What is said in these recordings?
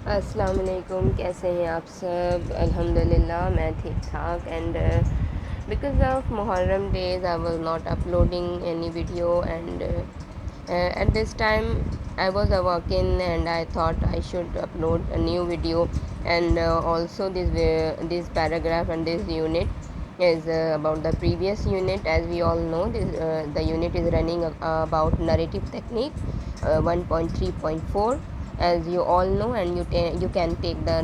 अस्सलाम वालेकुम, कैसे हैं आप सब? अल्हम्दुलिल्लाह मैं ठीक ठाक। And because of Muharram days I was not uploading any video and at this time I was working and I thought I should upload a new video. And also this paragraph and this unit is about the previous unit. As we all know, the unit is running about narrative techniques 1.3.4, as you all know, and you can take the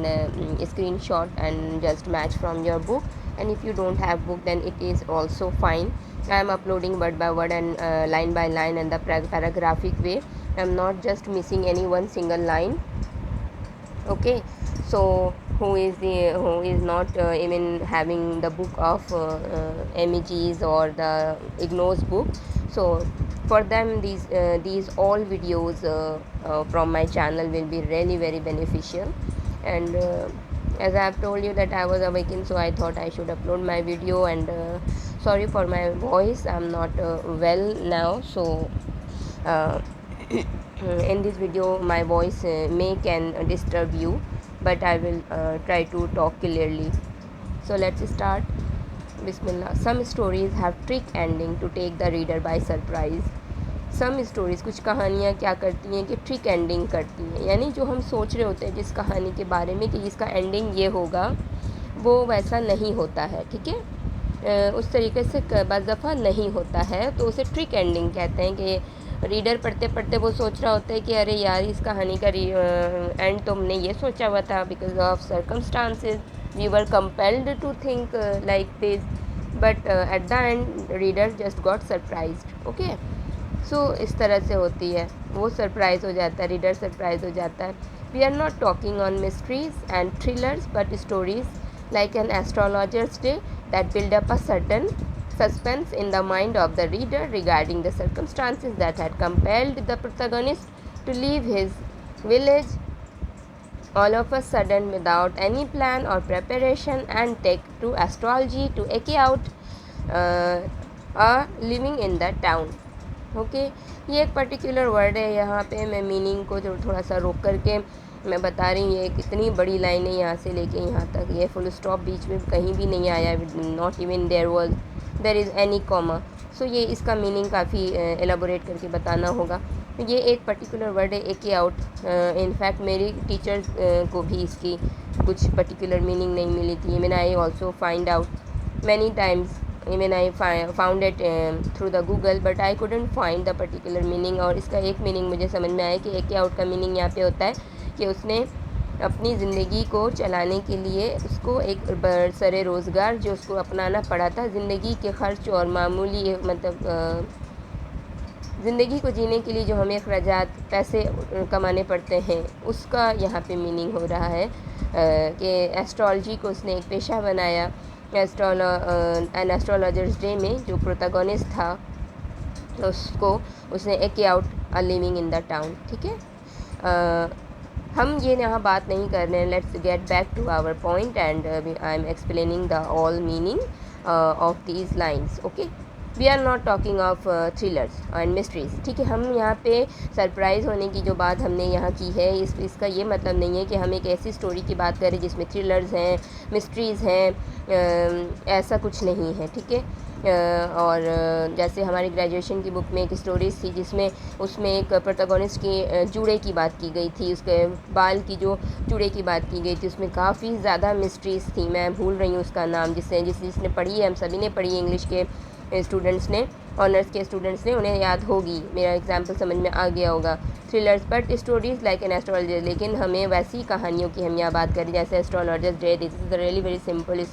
screenshot and just match from your book. And if you don't have book, then it is also fine. I am uploading word by word and line by line and the paragraphic way. I am not just missing any one single line. Okay, so who is not even having the book of MEGs or the IGNOS book, so for them these all videos from my channel will be really very beneficial. And as I have told you that I was awakened, so I thought I should upload my video. And sorry for my voice, I'm not well now, so uh, in this video my voice may can disturb you, but I will try to talk clearly. So let's start. Bismillah. Some stories have trick ending to take the reader by surprise. Some stories, कुछ कहानियाँ क्या करती हैं कि trick ending करती हैं, यानी जो हम सोच रहे होते हैं जिस कहानी के बारे में कि इसका एंडिंग ये होगा, वो वैसा नहीं होता है। ठीक है, उस तरीके से बस दफ़ा नहीं होता है, तो उसे ट्रिक एंडिंग कहते हैं। कि रीडर पढ़ते पढ़ते वो सोच रहा होता है कि अरे यार, इस कहानी का एंड तो हमने ये सोचा हुआ था, because of circumstances we were compelled to think like this, but at the end reader just got surprised. Okay, so इस तरह से होती है, वो सरप्राइज़ हो जाता है, रीडर सरप्राइज़ हो जाता है। We are not talking on mysteries and thrillers, but stories like an astrologers day that build up a certain suspense in the mind of the reader regarding the circumstances that had compelled the protagonist to leave his village all of a sudden without any plan or preparation and take to astrology to eke out a living in the town. Okay, ये एक particular word है, यहाँ पे मैं meaning को जो थोड़ा सा रोक करके मैं बता रही हूँ। ये कितनी बड़ी लाइन है, यहाँ से लेके यहाँ तक, ये फुल स्टॉप बीच में कहीं भी नहीं आया, not even there is any comma. So ये इसका मीनिंग काफ़ी एलाबोरेट करके बताना होगा। ये एक पर्टिकुलर वर्ड है, एके आउट। इनफैक्ट मेरी टीचर को भी इसकी कुछ पर्टिकुलर मीनिंग नहीं मिली थी। मैंने I also find out many times, even I found it through the Google, but I couldn't find the particular meaning। और इसका एक मीनिंग मुझे समझ में आया कि एक आउट का मीनिंग यहाँ पे होता है कि उसने अपनी ज़िंदगी को चलाने के लिए उसको एक बरसरे रोज़गार जो उसको अपनाना पड़ा था, ज़िंदगी के ख़र्च और मामूली मतलब ज़िंदगी को जीने के लिए जो हमें अखराजात पैसे कमाने पड़ते हैं, उसका यहाँ पे मीनिंग हो रहा है कि एस्ट्रोलॉजी को उसने एक पेशा बनाया। एन एस्ट्रोलॉजर्स डे में जो प्रोटैगनिस्ट था, उसको उसने एक out a living in the town. ठीक है, हम ये यहाँ बात नहीं कर रहे हैं। Let's get back to our point and I am explaining the all meaning of these lines. Okay, we are not talking of thrillers and mysteries. ठीक है, हम यहाँ पे सरप्राइज़ होने की जो बात हमने यहाँ की है, इसका ये मतलब नहीं है कि हम एक ऐसी स्टोरी की बात करें जिसमें थ्रिलर्स हैं, मिस्ट्रीज़ हैं, ऐसा कुछ नहीं है। ठीक है, और जैसे हमारी ग्रेजुएशन की बुक में एक स्टोरीज थी जिसमें उसमें एक प्रोटैगनिस्ट की जूड़े की बात की गई थी, उसके बाल की जो जूड़े की बात की गई थी, उसमें काफ़ी ज़्यादा मिस्ट्रीज़ थी। मैं भूल रही हूँ उसका नाम, जिसने पढ़ी है, हम सभी ने पढ़ी है, इंग्लिश के स्टूडेंट्स ने, ऑनर्स के स्टूडेंट्स ने, उन्हें याद होगी, मेरा एग्जाम्पल समझ में आ गया होगा। Thrillers but stories like an astrologer, लेकिन हमें वैसी कहानियों की हम यहाँ बात करें जैसे astrologers day. This is really very simple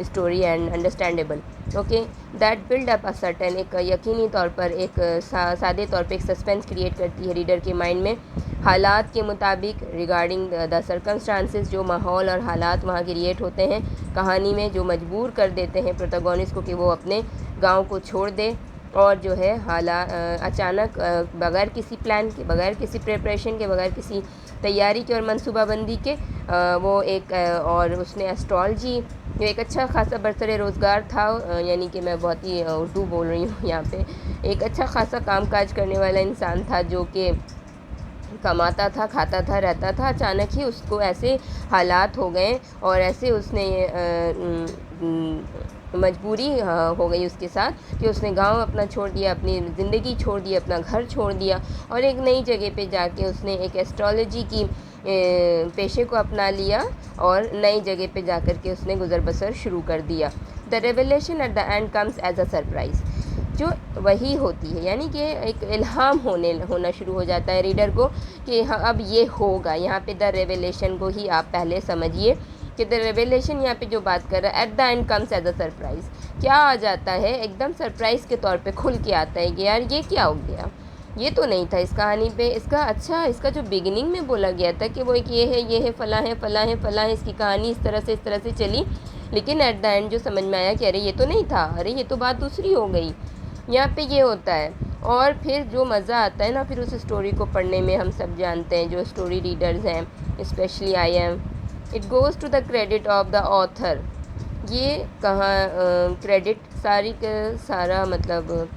story and understandable. Okay, that build up a certain, एक यकीनी तौर पर एक सादे तौर पे एक सस्पेंस क्रिएट करती है रीडर के माइंड में, हालात के मुताबिक रिगार्डिंग द सर्कमस्टांसेस, जो माहौल और हालात वहाँ क्रिएट होते हैं कहानी में, जो मजबूर कर देते हैं प्रोटैगनिस्ट को कि वो अपने गांव को छोड़ दे और जो है अचानक बग़ैर किसी प्लान के, बग़ैर किसी प्रिपरेशन के, बग़ैर किसी तैयारी के और मनसूबाबंदी के वो एक और उसने एस्ट्रोलॉजी, जो एक अच्छा खासा बरसरे रोज़गार था, यानी कि मैं बहुत ही उर्दू बोल रही हूँ यहाँ पे, एक अच्छा खासा कामकाज करने वाला इंसान था जो कि कमाता था, खाता था, रहता था, अचानक ही उसको ऐसे हालात हो गए और ऐसे उसने मजबूरी हो गई उसके साथ कि उसने गांव अपना छोड़ दिया, अपनी ज़िंदगी छोड़ दी, अपना घर छोड़ दिया और एक नई जगह पे जाके उसने एक एस्ट्रोलॉजी की पेशे को अपना लिया और नई जगह पे जाकर के उसने गुज़र बसर शुरू कर दिया। The revelation at the end comes as a surprise, जो वही होती है, यानी कि एक इल्हाम होना शुरू हो जाता है रीडर को कि हाँ अब ये होगा। यहाँ पे द रेवलेशन को ही आप पहले समझिए कि द रेवलेशन यहाँ पे जो बात कर रहा है, at the end comes as a surprise, क्या आ जाता है एकदम सरप्राइज़ के तौर पे खुल के आता है कि यार ये क्या हो गया, ये तो नहीं था इस कहानी पे। इसका अच्छा, इसका जो बिगिनिंग में बोला गया था कि वो एक ये है फ़लाँ है फ़लाँ है फ़लाँ है, इसकी कहानी इस तरह से चली, लेकिन एट द एंड जो समझ में आया कि अरे ये तो नहीं था, अरे ये तो बात दूसरी हो गई। यहाँ पे ये होता है और फिर जो मज़ा आता है ना फिर उस स्टोरी को पढ़ने में, हम सब जानते हैं जो स्टोरी रीडर्स हैं, specially I am, it goes to the credit of the author. ये कहाँ क्रेडिट सारी का सारा मतलब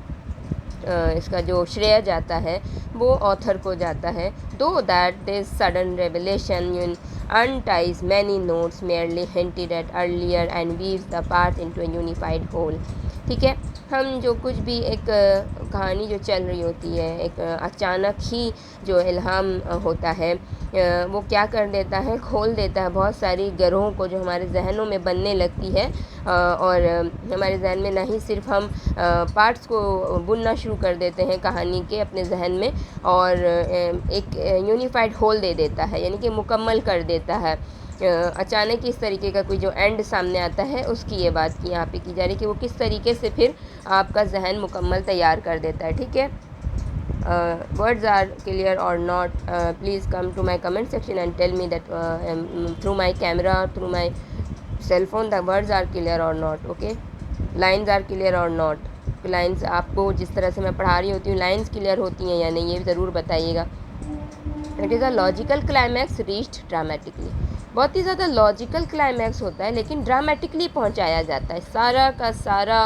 इसका जो श्रेय जाता है वो ऑथर को जाता है। दो that this sudden revelation unties many notes merely hinted at earlier and weaves the parts into a unified whole। ठीक है, हम जो कुछ भी एक कहानी जो चल रही होती है, एक अचानक ही जो इल्हाम होता है वो क्या कर देता है, खोल देता है बहुत सारी गिरोहों को जो हमारे जहनों में बनने लगती है और हमारे जहन में ना ही सिर्फ हम पार्ट्स को बुनना शुरू कर देते हैं कहानी के अपने जहन में और एक यूनिफाइड होल दे देता है, यानी कि मुकम्मल कर देता है। अचानक इस तरीके का कोई जो एंड सामने आता है उसकी ये बात की यहाँ पे की जा रही है कि वो किस तरीके से फिर आपका जहन मुकम्मल तैयार कर देता है। ठीक है, words are clear or not, please come to my comment section and tell me that through my camera, through my cell phone, the words are clear or not, okay, lines are clear or not, lines आपको जिस तरह से मैं पढ़ा रही होती हूँ lines clear होती हैं या नहीं, ये ज़रूर बताइएगा। It is a logical climax reached dramatically, बहुत ही ज़्यादा लॉजिकल क्लाइमैक्स होता है लेकिन ड्रामेटिकली पहुँचाया जाता है। सारा का सारा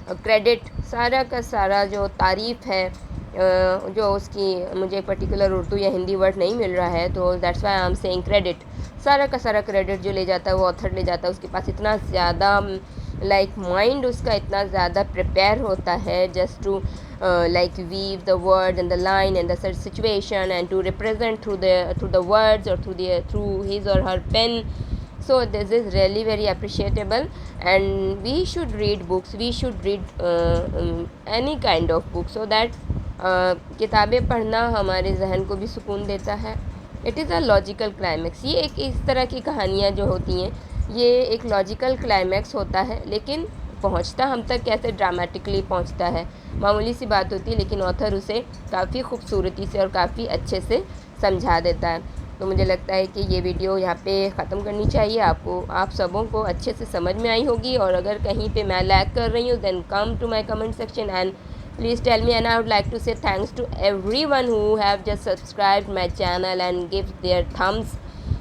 क्रेडिट, सारा का सारा जो तारीफ़ है जो उसकी, मुझे पर्टिकुलर उर्दू या हिंदी वर्ड नहीं मिल रहा है तो that's why I am saying credit, सारा का सारा क्रेडिट जो ले जाता है वो ऑथर ले जाता है। उसके पास इतना ज़्यादा लाइक माइंड उसका इतना ज़्यादा प्रिपेयर होता है just to like weave the words and the line and the situation and to represent through the words or through his or her pen. So this is really very appreciable and we should read books, we should read any kind of book so that किताबें पढ़ना हमारे जहन को भी सुकून देता है। It is a logical climax, ये एक इस तरह की कहानियाँ जो होती हैं ये एक लॉजिकल क्लाइमैक्स होता है लेकिन पहुंचता हम तक कैसे ड्रामेटिकली पहुंचता है, मामूली सी बात होती है लेकिन ऑथर उसे काफ़ी खूबसूरती से और काफ़ी अच्छे से समझा देता है। तो मुझे लगता है कि ये वीडियो यहाँ पे ख़त्म करनी चाहिए, आपको आप सबों को अच्छे से समझ में आई होगी और अगर कहीं पे मैं लैग कर रही हूँ then come to my comment section and please tell me and I would like to say thanks to everyone who have just subscribed my channel and give their thumbs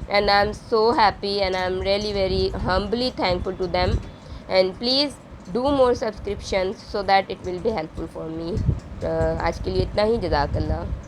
and I'm so happy and I'm really very humbly thankful to them and please do more subscriptions so that it will be helpful for me। आज के लिए इतना ही, जज़ाकल्लाह।